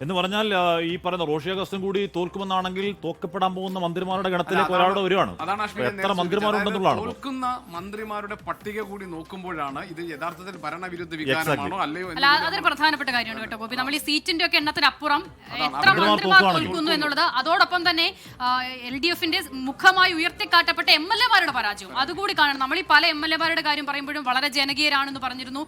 എന്ന് പറഞ്ഞാൽ ഈ പറയുന്ന റോഷി അഗസ്റ്റിൻ കൂടി തോൽക്കുമെന്നാണെങ്കിൽ തോക്കപ്പെടാൻ പോകുന്ന മന്ത്രിമാരുടെ ഗണത്തിലേക്ക് ഒരാളുടെ വരുവാണ്. എത്ര മന്ത്രിമാരുണ്ടെന്നുള്ളതാണ്. തോൽക്കുന്ന മന്ത്രിമാരുടെ പട്ടിക കൂടി നോക്കുമ്പോഴാണ് ഇത് യഥാർത്ഥത്തിൽ ഭരണവിരുദ്ധ വികാരമാണോ അല്ലയോ. അതൊരു പ്രധാനപ്പെട്ട കാര്യമാണ് കേട്ടോ ഗോപി. നമ്മൾ ഈ സീറ്റിന്റെ ഒക്കെ എണ്ണത്തിനപ്പുറം എത്ര മന്ത്രിമാർ തോൽക്കുന്നു എന്നുള്ളത്, അതോടൊപ്പം തന്നെ LDFന്റെ മുഖമായി ഉയർത്തിക്കാട്ടപ്പെട്ട MLA-മാരുടെ പരാജയം അതുകൂടി കാണണം. നമ്മൾ ഈ പല MLA-മാരുടെ കാര്യം പറയുമ്പോഴും വളരെ ജനകീയരാണെന്ന് പറഞ്ഞിരുന്നു.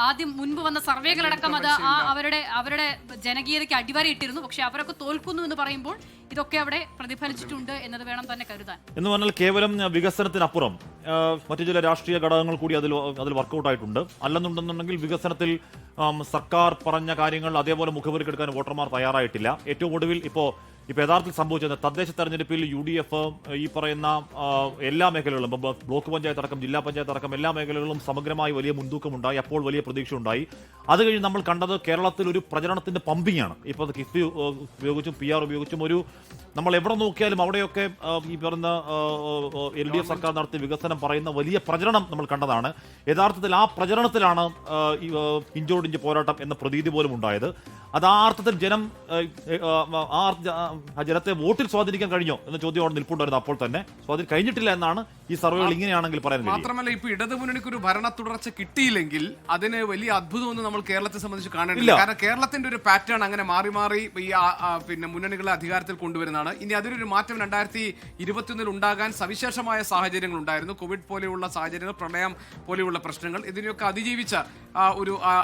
ആദ്യം മുൻപ് വന്ന സർവേകളടക്കം അത് അവരുടെ ജനകീയതയ്ക്ക് അടിവരയിട്ടിരുന്നു. പക്ഷെ അവരൊക്കെ തോൽക്കുന്നു എന്ന് പറയുമ്പോൾ ഇതൊക്കെ അവിടെ പ്രതിഫലിച്ചിട്ടുണ്ട് എന്നത് വേണം തന്നെ കരുതാൻ. എന്ന് പറഞ്ഞാൽ കേവലം വികസനത്തിനപ്പുറം മറ്റു ചില രാഷ്ട്രീയ ഘടകങ്ങൾ കൂടി അതിൽ വർക്കൗട്ട് ആയിട്ടുണ്ട്. അല്ലെന്നുണ്ടെന്നുണ്ടെങ്കിൽ വികസനത്തിൽ സർക്കാർ പറഞ്ഞ കാര്യങ്ങൾ അതേപോലെ മുഖവിലക്കെടുക്കാൻ വോട്ടർമാർ തയ്യാറായിട്ടില്ല. ഏറ്റവും ഒടുവിൽ ഇപ്പോൾ യഥാർത്ഥത്തിൽ സംഭവിച്ചത് തദ്ദേശ തെരഞ്ഞെടുപ്പിൽ UDF ഈ പറയുന്ന എല്ലാ മേഖലകളിലും ബ്ലോക്ക് പഞ്ചായത്ത് അടക്കം ജില്ലാ പഞ്ചായത്ത് അടക്കം എല്ലാ മേഖലകളിലും സമഗ്രമായി വലിയ മുൻതൂക്കമുണ്ടായി. അപ്പോൾ വലിയ പ്രതീക്ഷ ഉണ്ടായി. അത് കഴിഞ്ഞ് നമ്മൾ കണ്ടത് കേരളത്തിൽ ഒരു പ്രചരണത്തിന്റെ പമ്പിംഗ് ആണ്. ഇപ്പോൾ കിഫ്ബി ഉപയോഗിച്ചും PR ഉപയോഗിച്ചും നമ്മൾ എവിടെ നോക്കിയാലും അവിടെയൊക്കെ ഈ പറയുന്ന LDF സർക്കാർ നടത്തിയ വികസനം പറയുന്ന വലിയ പ്രചരണം നമ്മൾ കണ്ടതാണ്. യഥാർത്ഥത്തിൽ ആ പ്രചരണത്തിലാണ് ഇഞ്ചോടിഞ്ച് പോരാട്ടം എന്ന പ്രതീതി പോലും ഉണ്ടായത്. അത് ആ അർത്ഥത്തിൽ ജനത്തെ വോട്ടിൽ സ്വാധീനിക്കാൻ കഴിഞ്ഞോ എന്ന ചോദ്യം അവിടെ നിൽപ്പുണ്ടായിരുന്നു. അപ്പോൾ തന്നെ കഴിഞ്ഞിട്ടില്ല എന്നാണ് ഈ സർവേകൾ ഇങ്ങനെയാണെങ്കിൽ പറയുന്നത്. മാത്രമല്ല ഇപ്പൊ ഇടതുമുന്നണിക്ക് ഒരു ഭരണ തുടർച്ച കിട്ടിയില്ലെങ്കിൽ അതിന് വലിയ അത്ഭുതമൊന്നും നമ്മൾ കേരളത്തെ സംബന്ധിച്ച് കാണേണ്ടില്ല. കാരണം കേരളത്തിന്റെ ഒരു പാറ്റേൺ അങ്ങനെ മാറി മാറി ഈ പിന്നെ മുന്നണികളെ അധികാരത്തിൽ കൊണ്ടുവരുന്നതാണ്. ഇനി അതിനൊരു മാറ്റം 2021 ഉണ്ടാകാൻ സവിശേഷമായ സാഹചര്യങ്ങൾ ഉണ്ടായിരുന്നു. കോവിഡ് പോലെയുള്ള സാഹചര്യങ്ങൾ, പ്രളയം പോലെയുള്ള പ്രശ്നങ്ങൾ, ഇതിനെയൊക്കെ അതിജീവിച്ച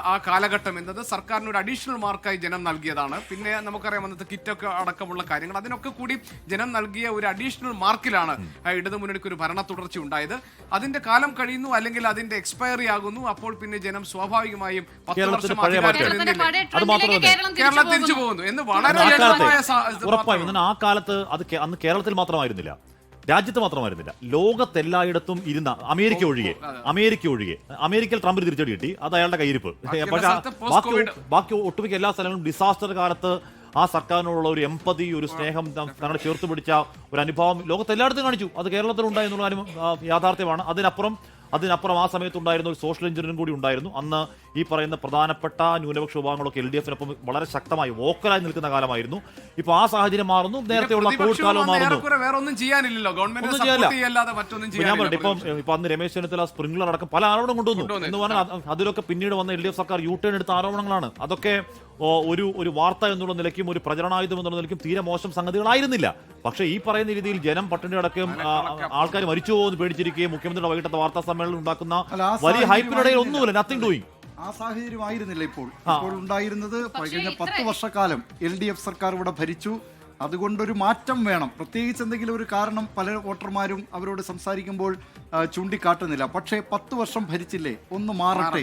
ആ കാലഘട്ടം എന്നത് സർക്കാരിന് ഒരു അഡീഷണൽ മാർക്കായി ജനം നൽകിയതാണ്. പിന്നെ നമുക്കറിയാം അന്നത്തെ കിറ്റൊക്കെ അടക്കമുള്ള കാര്യങ്ങൾ, അതിനൊക്കെ കൂടി ജനം നൽകിയ ഒരു അഡീഷണൽ മാർക്കിലാണ് ഇടതുമുന്നണിക്ക് ഒരു ഭരണ തുടർച്ച ഉണ്ടായത്. അതിന്റെ കാലം കഴിയുന്നു, അല്ലെങ്കിൽ അതിന്റെ എക്സ്പയറി ആകുന്നു. അപ്പോൾ പിന്നെ ജനം സ്വാഭാവികമായും 10 വർഷം കേരളം തിരിച്ചു പോകുന്നു എന്ന് വളരെ ഉറപ്പായും. ആ കാലത്ത് അത് അന്ന് കേരളത്തിൽ മാത്രമായിരുന്നില്ല, രാജ്യത്ത് മാത്രമായിരുന്നില്ല, ലോകത്തെല്ലായിടത്തും ഇരുന്ന അമേരിക്ക ഒഴികെ അമേരിക്കയിൽ ട്രംപിന് തിരിച്ചടി കിട്ടി. അത് അയാളുടെ കയ്യിരിപ്പ്. പക്ഷേ ബാക്കി ഒട്ടുമിക്ക എല്ലാ സ്ഥലങ്ങളും ഡിസാസ്റ്റർ കാലത്ത് ആ സർക്കാരിനോടുള്ള ഒരു എമ്പതി, ഒരു സ്നേഹം, തങ്ങളെ ചേർത്ത് പിടിച്ച ഒരു അനുഭവം ലോകത്തെല്ലായിടത്തും കാണിച്ചു. അത് കേരളത്തിലുണ്ടായി എന്നുള്ള യാഥാർത്ഥ്യമാണ്. അതിനപ്പുറം ആ സമയത്തുണ്ടായിരുന്ന ഒരു സോഷ്യൽ എഞ്ചിനീയറിംഗ് കൂടി ഉണ്ടായിരുന്നു. അന്ന് ഈ പറയുന്ന പ്രധാനപ്പെട്ട ന്യൂനപക്ഷ വിഭാഗങ്ങളൊക്കെ LDFനൊപ്പം വളരെ ശക്തമായി വോക്കലായി നിൽക്കുന്ന കാലമായിരുന്നു. ഇപ്പൊ ആ സാഹചര്യം മാറുന്നു. നേരത്തെയുള്ള കോവിഡ് കാലവും മാറുന്നു. ഞാൻ പറയട്ടെ, ഇപ്പൊ അന്ന് രമേശ് ചെന്നിത്തല സ്പ്രിംഗ്ലർ അടക്കം പല ആരോപണം കൊണ്ടുവന്നു എന്ന് പറഞ്ഞാൽ അതിലൊക്കെ പിന്നീട് വന്ന LDF സർക്കാർ U-turn എടുത്ത ആരോപണങ്ങളാണ്. അതൊക്കെ ഒരു വാർത്ത എന്നുള്ള നിലയ്ക്കും ഒരു പ്രചരണായുധം എന്നുള്ള നിലയ്ക്കും തീരെ മോശം സംഗതികളായിരുന്നില്ല. പക്ഷേ ഈ പറയുന്ന രീതിയിൽ ജനം പട്ടിണി അടക്കം ആൾക്കാർ മരിച്ചു പോകുമെന്ന് പേടിച്ചിരിക്കുകയും മുഖ്യമന്ത്രിയുടെ വൈകിട്ടത്തെ വാർത്താ സമ്മേളനം ഉണ്ടാക്കുന്ന വലിയ ഹൈപ്പിനിടയിൽ ഒന്നുമില്ല, നത്തിങ് ഡൂയിങ്. ആ സാഹചര്യം ആയിരുന്നില്ല ഇപ്പോൾ ഉണ്ടായിരുന്നത്. കഴിഞ്ഞ 10 വർഷക്കാലം LDF സർക്കാർ ഇവിടെ ഭരിച്ചു. അതുകൊണ്ടൊരു മാറ്റം വേണം. പ്രത്യേകിച്ച് എന്തെങ്കിലും ഒരു കാരണം പല വോട്ടർമാരും അവരോട് സംസാരിക്കുമ്പോൾ ചൂണ്ടിക്കാട്ടുന്നില്ല. പക്ഷേ 10 വർഷം ഭരിച്ചില്ലേ, ഒന്ന് മാറട്ടെ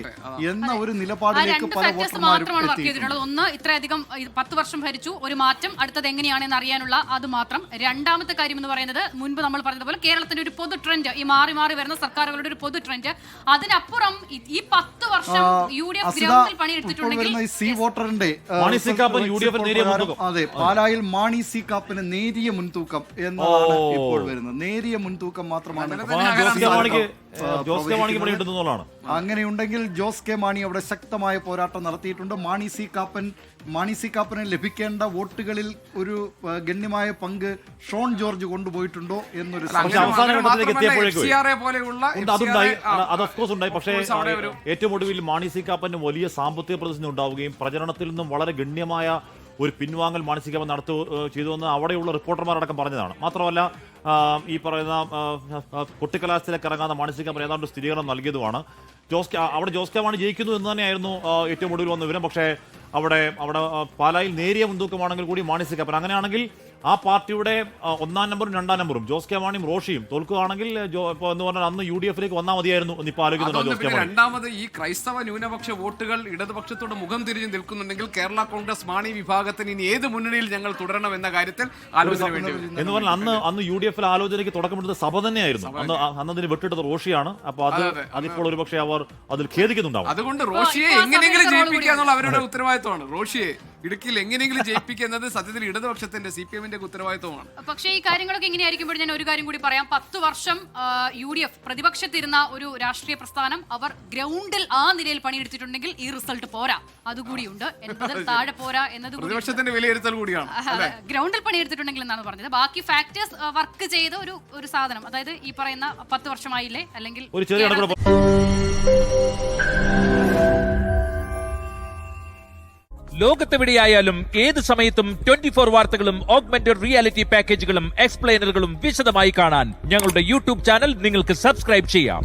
എന്ന ഒരു നിലപാടിലേക്ക് പല വോട്ടർമാരും എത്തിയിട്ടുണ്ട്. ഒന്ന്, ഇത്രയധികം 10 വർഷം ഭരിച്ചു, ഒരു മാറ്റം, അടുത്തത് എങ്ങനെയാണെന്ന് അറിയാനുള്ള അത് മാത്രം. രണ്ടാമത്തെ കാര്യം എന്ന് പറയുന്നത് മുൻപ് നമ്മൾ പറഞ്ഞതുപോലെ കേരളത്തിന്റെ ഒരു പൊതു ട്രെൻഡ്, ഈ മാറി മാറി വരുന്ന സർക്കാരുകളുടെ ഒരു പൊതു ട്രെൻഡ്. അതിനപ്പുറം ഈ 10 വർഷം UDF ഗ്രൗണ്ടിൽ പണിയെടുത്തിട്ടുണ്ടെങ്കിൽ അതെ, പാലായിൽ മാണി സി കാപ്പന് നേരിയ മുൻതൂക്കം എന്നതാണ് ഇപ്പോൾ വരുന്നത്. നേരിയ മുൻതൂക്കം മാത്രമാണ്. അങ്ങനെയുണ്ടെങ്കിൽ ജോസ് കെ മാണി അവിടെ ശക്തമായ പോരാട്ടം നടത്തിയിട്ടുണ്ട്. മാണി സി കാപ്പന് ലഭിക്കേണ്ട വോട്ടുകളിൽ ഒരു ഗണ്യമായ പങ്ക് ഷോൺ ജോർജ് കൊണ്ടുപോയിട്ടുണ്ടോ എന്നൊരു പക്ഷേ ഏറ്റവും ഒടുവിൽ മാണി സി കാപ്പന് വലിയ സാമ്പത്തിക പ്രതിസന്ധി ഉണ്ടാവുകയും പ്രചരണത്തിൽ നിന്നും വളരെ ഗണ്യമായ ഒരു പിൻവാങ്ങൽ മാനസികമായി ചെയ്തുവെന്ന് അവിടെയുള്ള റിപ്പോർട്ടർമാരടക്കം പറഞ്ഞതാണ്. മാത്രമല്ല ഈ പറയുന്ന കൊട്ടിക്കലാശത്തിലേക്ക് ഇറങ്ങാത്ത മാനസികമായി ഏതാണ്ട് സ്ഥിരീകരണം നൽകിയതുമാണ്. ജോസ് കെ മാണി ജയിക്കുന്നു എന്ന് തന്നെയായിരുന്നു ഏറ്റവും ഒടുവിൽ വന്ന വിവരം. പക്ഷേ അവിടെ പാലായിൽ നേരിയ മുൻതൂക്കമാണെങ്കിൽ കൂടി മാണി സി കാപ്പൻ, അങ്ങനെയാണെങ്കിൽ ആ പാർട്ടിയുടെ 1ാം നമ്പറും 2ാം നമ്പറും ജോസ് കെ മാണിയും റോഷിയും തോൽക്കുകയാണെങ്കിൽ എന്ന് പറഞ്ഞാൽ അന്ന് UDFലേക്ക് വന്നാൽ മതിയായിരുന്നു എന്ന് ഇപ്പോൾ ആലോചിക്കുന്നുണ്ട്. രണ്ടാമത് ഈ ക്രൈസ്തവ ന്യൂനപക്ഷ വോട്ടുകൾ ഇടതുപക്ഷത്തോട് മുഖം തിരിഞ്ഞ് നിൽക്കുന്നുണ്ടെങ്കിൽ കേരള കോൺഗ്രസ് മാണി വിഭാഗത്തിന് ഇനി ഏത് മുന്നണിയിൽ ഞങ്ങൾ തുടരണം എന്ന കാര്യത്തിൽ ആലോചന വേണ്ടി എന്ന് പറഞ്ഞാൽ അന്ന് UDFൽ ആലോചനയ്ക്ക് തുടക്കമിട്ടത് സഭ തന്നെയായിരുന്നു. അന്നതിന് വെട്ടിട്ടത് റോഷിയാണ്. അപ്പൊ അതിപ്പോൾ ഒരുപക്ഷെ അവർ അതിൽ ഖേദിക്കുന്നുണ്ടാവും. അതുകൊണ്ട് റോഷിയെ എങ്ങനെയെങ്കിലും ജയിപ്പിക്കുക എന്നുള്ള അവരുടെ ഉത്തരവാദിത്വമാണ്. റോഷിയെ ഇടുക്കിയിൽ എങ്ങനെയെങ്കിലും ജയിപ്പിക്കുന്നത് സത്യത്തിൽ ഇടതുപക്ഷത്തിന്റെ CPM സിപിഎമ്മിന്റെ ഉത്തരവാദിത്വമാണ്. പക്ഷേ ഈ കാര്യങ്ങളൊക്കെ ഇങ്ങനെയായിരിക്കുമ്പോൾ ഞാൻ ഒരു കാര്യം കൂടി പറയാം. 10 വർഷം UDF പ്രതിപക്ഷത്തിരുന്ന ഒരു രാഷ്ട്രീയ പ്രസ്ഥാനം അവർ ഗ്രൗണ്ടിൽ ആ നിലയിൽ പണിയെടുത്തിട്ടുണ്ടെങ്കിൽ ഈ റിസൾട്ട് പോരാ, അതുകൂടിയുണ്ട്. 80 താഴെ പോരാ എന്നത് പ്രതിപക്ഷത്തിന്റെ വിലയിരുത്തൽ കൂടിയാണ്. ഗ്രൗണ്ടിൽ പണിയെടുത്തിട്ടുണ്ടെങ്കിൽ എന്നാണ് പറഞ്ഞത്. ബാക്കി ഫാക്ടേഴ്സ് വർക്ക് ചെയ്ത ഒരു സാധനം, അതായത് ഈ പറയുന്ന 10 വർഷമായില്ലേ, അല്ലെങ്കിൽ ഒരു ചെറിയ ലോകത്തെവിടെയായാലും ഏത് സമയത്തും 24 വാർത്തകളും ഓഗ്മെന്റഡ് റിയാലിറ്റി പാക്കേജുകളും എക്സ്പ്ലെയിനറുകളും വിശദമായി കാണാൻ ഞങ്ങളുടെ യൂട്യൂബ് ചാനൽ നിങ്ങൾക്ക് സബ്സ്ക്രൈബ് ചെയ്യാം.